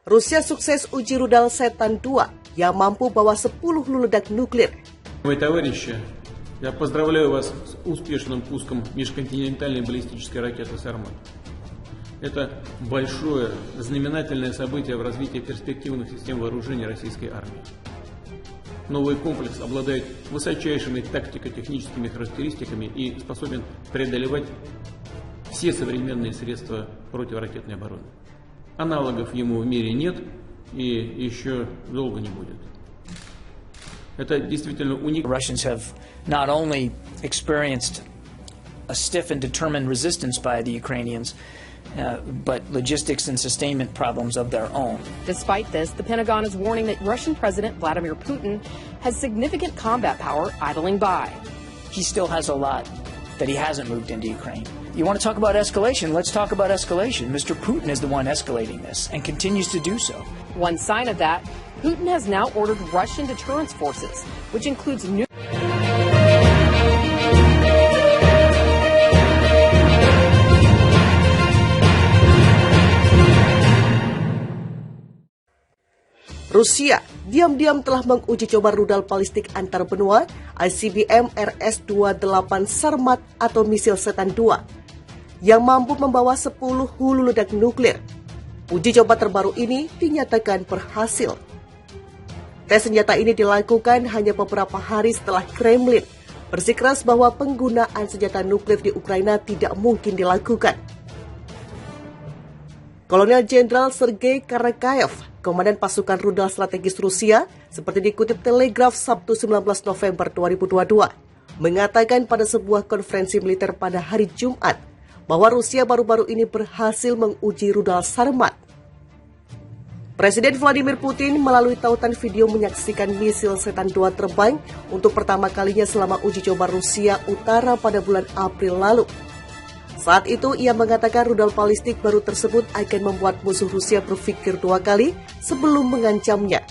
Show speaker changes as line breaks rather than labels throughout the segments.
Rusia sukses uji rudal Setan-2 yang mampu bawa 10 hulu ledak nuklir.
Товарищи, я поздравляю вас с успешным пуском межконтинентальной баллистической ракеты «Сармат». Это большое, знаменательное событие в развитии перспективных систем вооружений российской армии. Новый комплекс обладает высочайшими тактико-техническими характеристиками и способен преодолевать все современные средства противоракетной обороны. Аналогов ему в мире нет и еще долго не будет. Это действительно уникально.
Russians have not only experienced a stiff and determined resistance by the Ukrainians, but logistics and sustainment problems of their own.
Despite this, the Pentagon is warning that Russian President Vladimir Putin has significant combat power idling by.
He still has a lot that he hasn't moved into Ukraine. You want to talk about escalation? Let's talk about escalation. Mr. Putin is the one escalating this and continues to do so.
One sign of that, Putin has now ordered Russian deterrence forces, which includes new
Rusia diam-diam telah menguji coba rudal balistik antar benua ICBM RS-28 Sarmat atau misil Setan-2 yang mampu membawa 10 hulu ledak nuklir. Uji coba terbaru ini dinyatakan berhasil. Tes senjata ini dilakukan hanya beberapa hari setelah Kremlin bersikeras bahwa penggunaan senjata nuklir di Ukraina tidak mungkin dilakukan. Kolonel Jenderal Sergei Karakayev, Komandan Pasukan Rudal Strategis Rusia, seperti dikutip Telegraph Sabtu 19 November 2022, mengatakan pada sebuah konferensi militer pada hari Jumat bahwa Rusia baru-baru ini berhasil menguji rudal Sarmat. Presiden Vladimir Putin melalui tautan video menyaksikan misil Setan-2 terbang untuk pertama kalinya selama uji coba Rusia Utara pada bulan April lalu. Saat itu, ia mengatakan rudal balistik baru tersebut akan membuat musuh Rusia berpikir dua kali sebelum mengancamnya.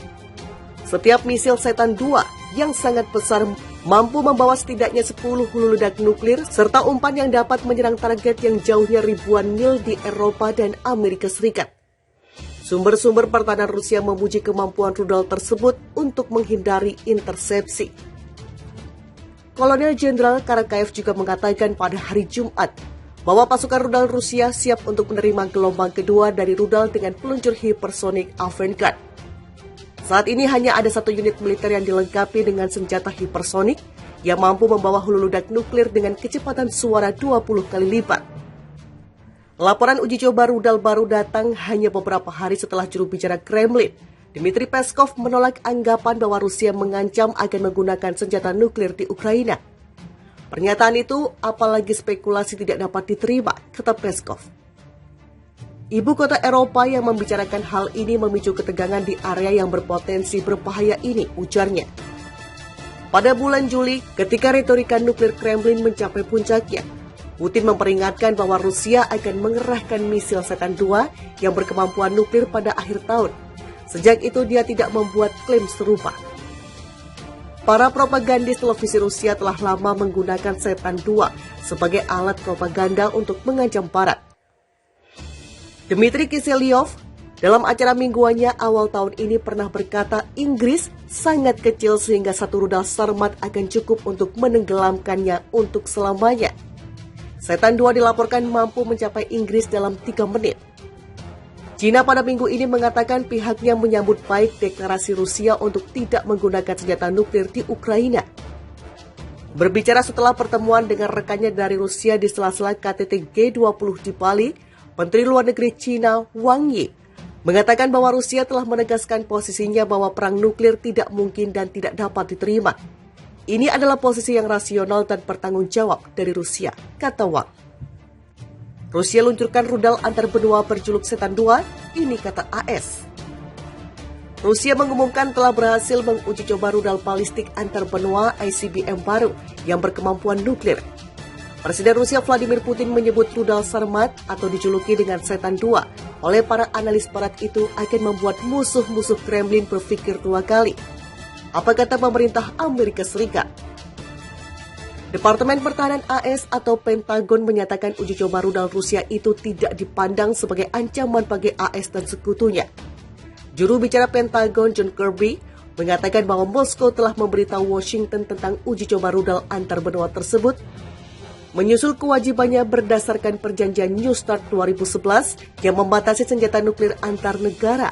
Setiap misil Setan-2 yang sangat besar mampu membawa setidaknya 10 hulu ledak nuklir serta umpan yang dapat menyerang target yang jauhnya ribuan mil di Eropa dan Amerika Serikat. Sumber-sumber pertahanan Rusia memuji kemampuan rudal tersebut untuk menghindari intersepsi. Kolonel Jenderal Karakayev juga mengatakan pada hari Jumat bahwa pasukan rudal Rusia siap untuk menerima gelombang kedua dari rudal dengan peluncur hipersonik Avangard. Saat ini hanya ada satu unit militer yang dilengkapi dengan senjata hipersonik yang mampu membawa hulu ledak nuklir dengan kecepatan suara 20 kali lipat. Laporan uji coba rudal baru datang hanya beberapa hari setelah juru bicara Kremlin, Dmitry Peskov, menolak anggapan bahwa Rusia mengancam akan menggunakan senjata nuklir di Ukraina. Pernyataan itu apalagi spekulasi tidak dapat diterima, kata Peskov. Ibu kota Eropa yang membicarakan hal ini memicu ketegangan di area yang berpotensi berbahaya ini, ujarnya. Pada bulan Juli, ketika retorika nuklir Kremlin mencapai puncaknya, Putin memperingatkan bahwa Rusia akan mengerahkan misil Setan-2 yang berkemampuan nuklir pada akhir tahun. Sejak itu dia tidak membuat klaim serupa. Para propagandis televisi Rusia telah lama menggunakan Setan-2 sebagai alat propaganda untuk mengancam Barat. Dmitry Kiselyov dalam acara mingguannya awal tahun ini pernah berkata Inggris sangat kecil sehingga satu rudal Sarmat akan cukup untuk menenggelamkannya untuk selamanya. Setan-2 dilaporkan mampu mencapai Inggris dalam 3 menit. China pada minggu ini mengatakan pihaknya menyambut baik deklarasi Rusia untuk tidak menggunakan senjata nuklir di Ukraina. Berbicara setelah pertemuan dengan rekannya dari Rusia di sela-sela KTT G20 di Bali, Menteri Luar Negeri China Wang Yi mengatakan bahwa Rusia telah menegaskan posisinya bahwa perang nuklir tidak mungkin dan tidak dapat diterima. Ini adalah posisi yang rasional dan bertanggung jawab dari Rusia, kata Wang. Rusia luncurkan rudal antar benua berjuluk Setan-2, ini kata AS. Rusia mengumumkan telah berhasil menguji coba rudal balistik antar benua ICBM baru yang berkemampuan nuklir. Presiden Rusia Vladimir Putin menyebut rudal Sarmat atau dijuluki dengan Setan-2 oleh para analis barat itu akan membuat musuh-musuh Kremlin berpikir dua kali. Apa kata pemerintah Amerika Serikat? Departemen Pertahanan AS atau Pentagon menyatakan uji coba rudal Rusia itu tidak dipandang sebagai ancaman bagi AS dan sekutunya. Juru bicara Pentagon John Kirby mengatakan bahwa Moskow telah memberitahu Washington tentang uji coba rudal antar benua tersebut, menyusul kewajibannya berdasarkan perjanjian New START 2011 yang membatasi senjata nuklir antar negara.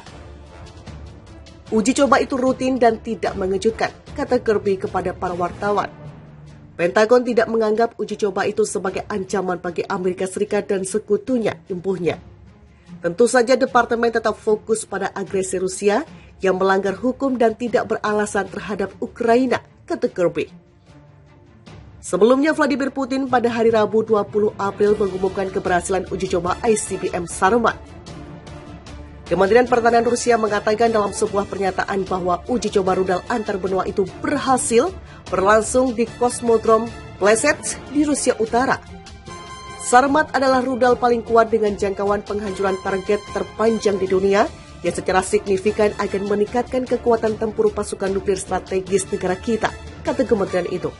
Uji coba itu rutin dan tidak mengejutkan, kata Kirby kepada para wartawan. Pentagon tidak menganggap uji coba itu sebagai ancaman bagi Amerika Serikat dan sekutunya, imbuhnya. Tentu saja Departemen tetap fokus pada agresi Rusia yang melanggar hukum dan tidak beralasan terhadap Ukraina, kata Kirby. Sebelumnya, Vladimir Putin pada hari Rabu 20 April mengumumkan keberhasilan uji coba ICBM Sarmat. Kementerian Pertahanan Rusia mengatakan dalam sebuah pernyataan bahwa uji coba rudal antar benua itu berhasil berlangsung di Kosmodrom Plesetsk di Rusia Utara. Sarmat adalah rudal paling kuat dengan jangkauan penghancuran target terpanjang di dunia yang secara signifikan akan meningkatkan kekuatan tempur pasukan nuklir strategis negara kita, kata kementerian itu.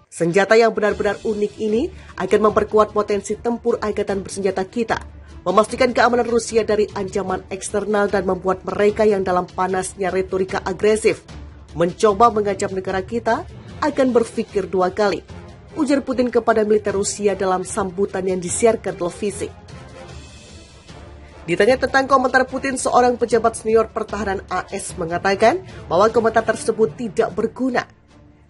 Senjata yang benar-benar unik ini akan memperkuat potensi tempur angkatan bersenjata kita, memastikan keamanan Rusia dari ancaman eksternal dan membuat mereka yang dalam panasnya retorika agresif mencoba mengancam negara kita akan berpikir dua kali, ujar Putin kepada militer Rusia dalam sambutan yang disiarkan televisi. Ditanya tentang komentar Putin, seorang pejabat senior pertahanan AS mengatakan bahwa komentar tersebut tidak berguna.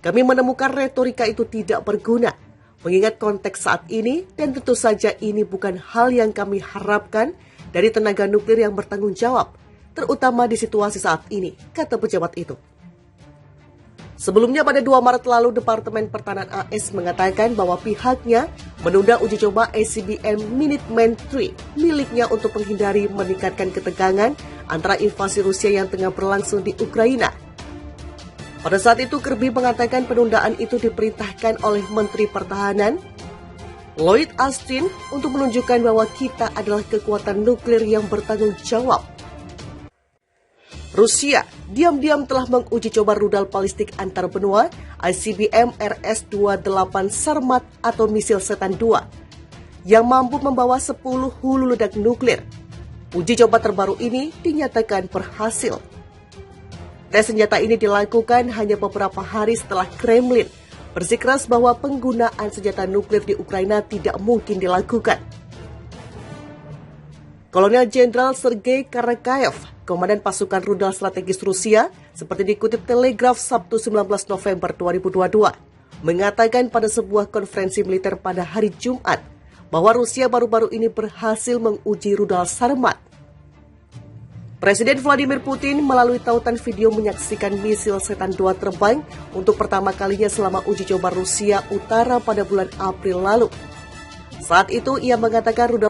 Kami menemukan retorika itu tidak berguna, mengingat konteks saat ini, dan tentu saja ini bukan hal yang kami harapkan dari tenaga nuklir yang bertanggung jawab, terutama di situasi saat ini, kata pejabat itu. Sebelumnya pada 2 Maret lalu, Departemen Pertahanan AS mengatakan bahwa pihaknya menunda uji coba ICBM Minuteman III miliknya untuk menghindari meningkatkan ketegangan antara invasi Rusia yang tengah berlangsung di Ukraina. Pada saat itu, Kirby mengatakan penundaan itu diperintahkan oleh Menteri Pertahanan Lloyd Austin untuk menunjukkan bahwa kita adalah kekuatan nuklir yang bertanggung jawab. Rusia diam-diam telah menguji coba rudal balistik antar benua ICBM RS-28 Sarmat atau misil Setan II yang mampu membawa 10 hulu ledak nuklir. Uji coba terbaru ini dinyatakan berhasil. Tes senjata ini dilakukan hanya beberapa hari setelah Kremlin bersikeras bahwa penggunaan senjata nuklir di Ukraina tidak mungkin dilakukan. Kolonel Jenderal Sergei Karakayev, komandan pasukan rudal strategis Rusia, seperti dikutip Telegraph Sabtu 19 November 2022, mengatakan pada sebuah konferensi militer pada hari Jumat bahwa Rusia baru-baru ini berhasil menguji rudal Sarmat. Presiden Vladimir Putin melalui tautan video menyaksikan misil Setan II terbang untuk pertama kalinya selama uji coba Rusia Utara pada bulan April lalu. Saat itu ia mengatakan rudal